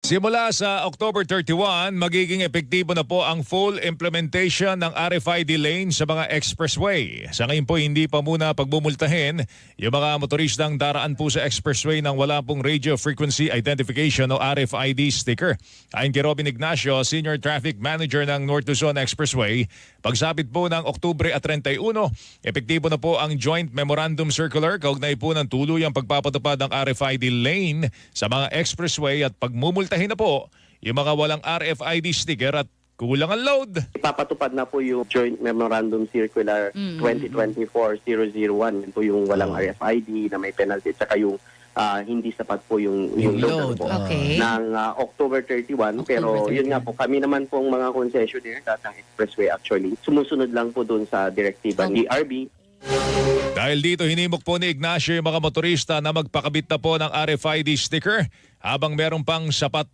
Simula sa October 31, magiging epektibo na po ang full implementation ng RFID lane sa mga expressway. Sa ngayon po, hindi pa muna pagbumultahin yung mga motoristang daraan po sa expressway nang wala pong radio frequency identification o RFID sticker. Ayon kay Robin Ignacio, Senior Traffic Manager ng North Luzon Expressway, pagsapit po ng Oktubre at 31, epektibo na po ang Joint Memorandum Circular kaugnay po ng tuluyang pagpapatupad ng RFID lane sa mga expressway at pagmumultahin na po yung mga walang RFID sticker at kulang ang load. Ipapatupad na po yung Joint Memorandum Circular 2024-001. Yun po yung walang RFID na may penalty at saka yung hindi sapat po yung load po ng October 31. Pero yun nga po, kami naman pong mga concessionaire at ang expressway actually, sumusunod lang po doon sa direktiba ni RB. Dahil dito, hinimok po ni Ignacio yung mga motorista na magpakabit na po ng RFID sticker habang meron pang sapat